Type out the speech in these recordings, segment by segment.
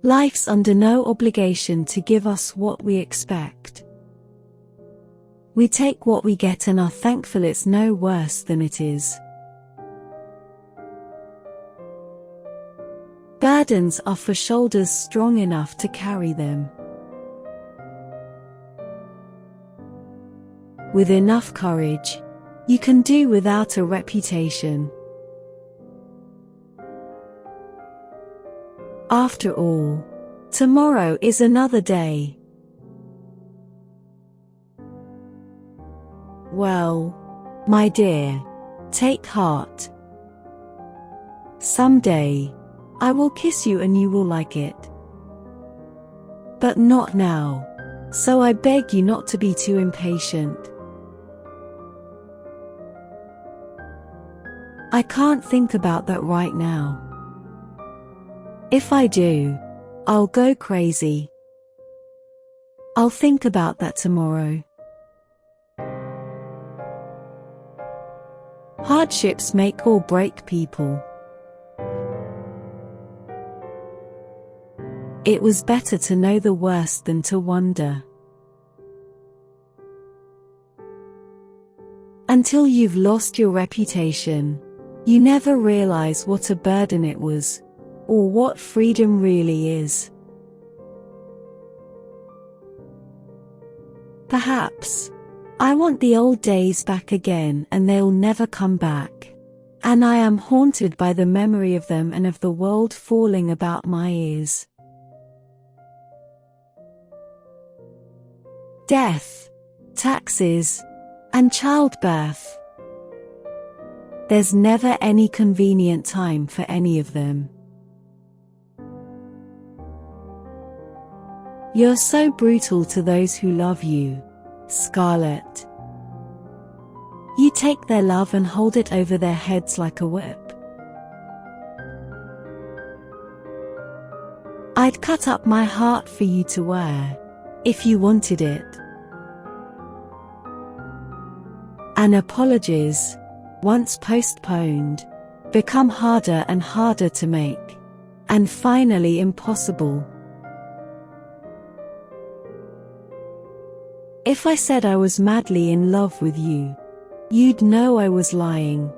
Life's under no obligation to give us what we expect. We take what we get and are thankful it's no worse than it is. Burdens are for shoulders strong enough to carry them. With enough courage, you can do without a reputation. After all, tomorrow is another day. Well, my dear, take heart. Someday, I will kiss you and you will like it. But not now, so I beg you not to be too impatient. I can't think about that right now. If I do, I'll go crazy. I'll think about that tomorrow. Hardships make or break people. It was better to know the worst than to wonder. Until you've lost your reputation, you never realize what a burden it was, or what freedom really is. Perhaps I want the old days back again, and they'll never come back, and I am haunted by the memory of them and of the world falling about my ears. Death, taxes, and childbirth. There's never any convenient time for any of them. You're so brutal to those who love you, Scarlett. You take their love and hold it over their heads like a whip. I'd cut up my heart for you to wear, if you wanted it. And apologies, once postponed, become harder and harder to make, and finally impossible. If I said I was madly in love with you, you'd know I was lying.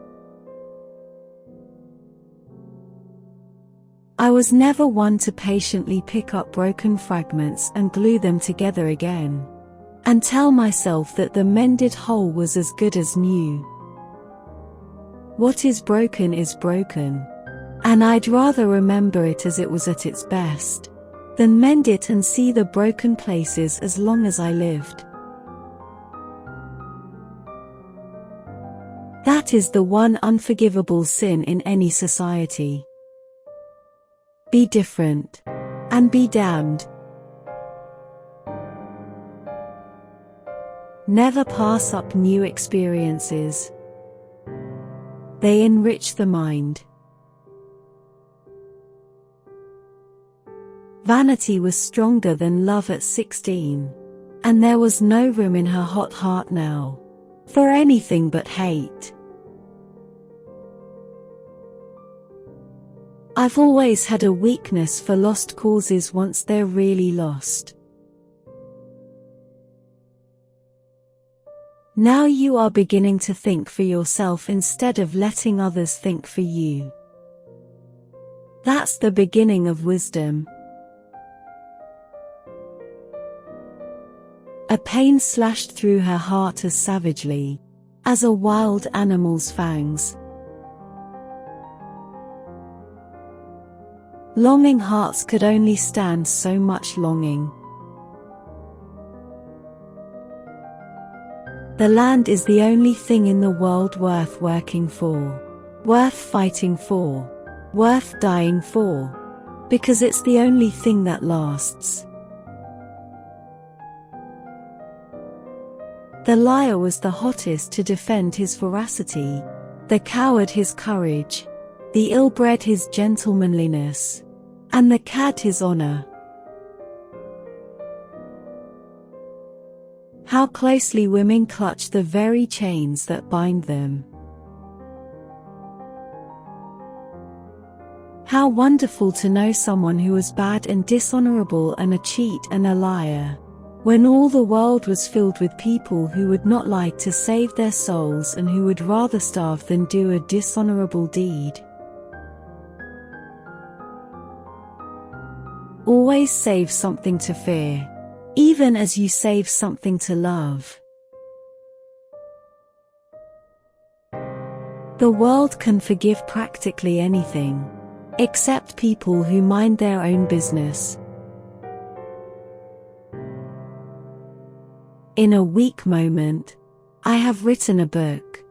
I was never one to patiently pick up broken fragments and glue them together again, and tell myself that the mended whole was as good as new. What is broken, and I'd rather remember it as it was at its best, than mend it and see the broken places as long as I lived. That is the one unforgivable sin in any society. Be different, and be damned. Never pass up new experiences. They enrich the mind. Vanity was stronger than love at 16, and there was no room in her hot heart now for anything but hate. I've always had a weakness for lost causes once they're really lost. Now you are beginning to think for yourself instead of letting others think for you. That's the beginning of wisdom. A pain slashed through her heart as savagely as a wild animal's fangs. Longing hearts could only stand so much longing. The land is the only thing in the world worth working for, worth fighting for, worth dying for, because it's the only thing that lasts. The liar was the hottest to defend his veracity, the coward his courage, the ill-bred his gentlemanliness, and the cad his honor. How closely women clutch the very chains that bind them. How wonderful to know someone who was bad and dishonorable and a cheat and a liar, when all the world was filled with people who would not lie to save their souls and who would rather starve than do a dishonorable deed. Always save something to fear, even as you save something to love. The world can forgive practically anything, except people who mind their own business. In a weak moment, I have written a book.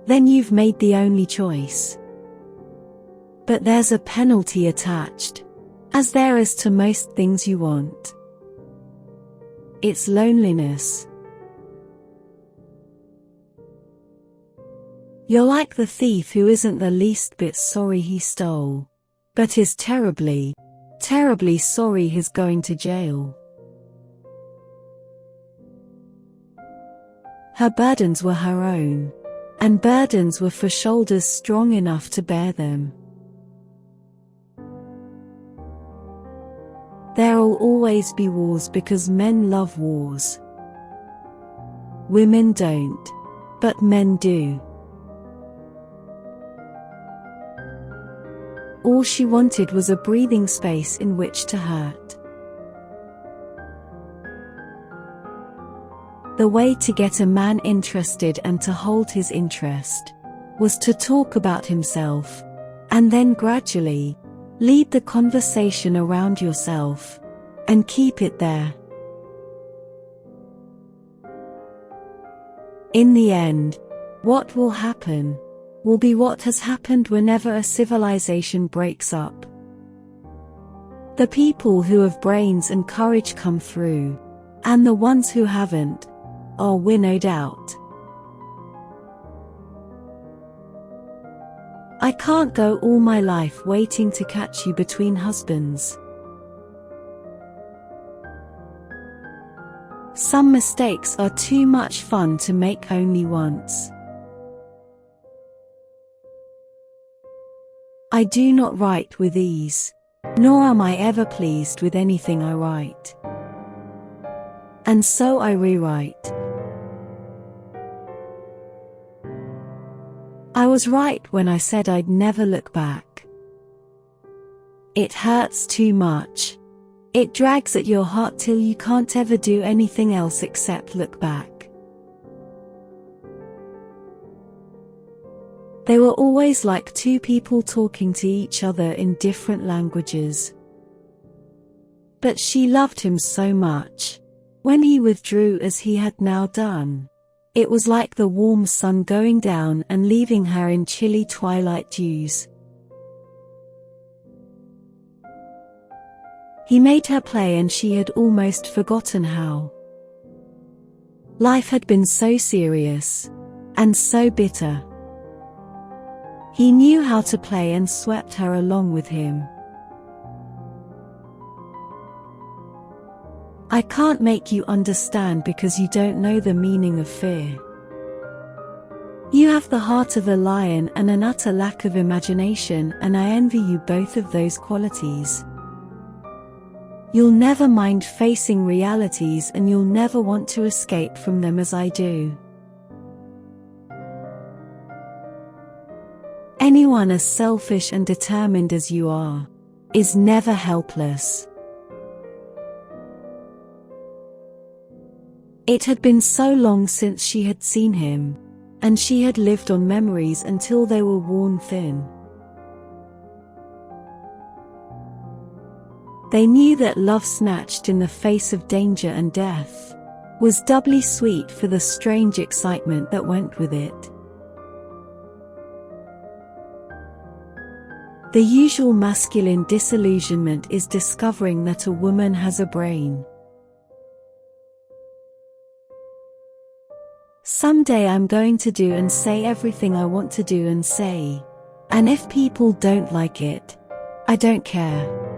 Then you've made the only choice. But there's a penalty attached, as there is to most things you want. It's loneliness. You're like the thief who isn't the least bit sorry he stole, but is terribly, terribly sorry he's going to jail. Her burdens were her own, and burdens were for shoulders strong enough to bear them. There'll always be wars because men love wars. Women don't, but men do. All she wanted was a breathing space in which to hurt. The way to get a man interested and to hold his interest was to talk about himself, and then gradually lead the conversation around yourself, and keep it there. In the end, what will happen will be what has happened whenever a civilization breaks up. The people who have brains and courage come through, and the ones who haven't are winnowed out. I can't go all my life waiting to catch you between husbands. Some mistakes are too much fun to make only once. I do not write with ease, nor am I ever pleased with anything I write. And so I rewrite. I was right when I said I'd never look back. It hurts too much. It drags at your heart till you can't ever do anything else except look back. They were always like two people talking to each other in different languages. But she loved him so much. When he withdrew as he had now done, it was like the warm sun going down and leaving her in chilly twilight dews. He made her play and she had almost forgotten how. Life had been so serious, and so bitter. He knew how to play and swept her along with him. I can't make you understand because you don't know the meaning of fear. You have the heart of a lion and an utter lack of imagination, and I envy you both of those qualities. You'll never mind facing realities and you'll never want to escape from them as I do. Anyone as selfish and determined as you are is never helpless. It had been so long since she had seen him, and she had lived on memories until they were worn thin. They knew that love snatched in the face of danger and death was doubly sweet for the strange excitement that went with it. The usual masculine disillusionment is discovering that a woman has a brain. Someday I'm going to do and say everything I want to do and say, and if people don't like it, I don't care.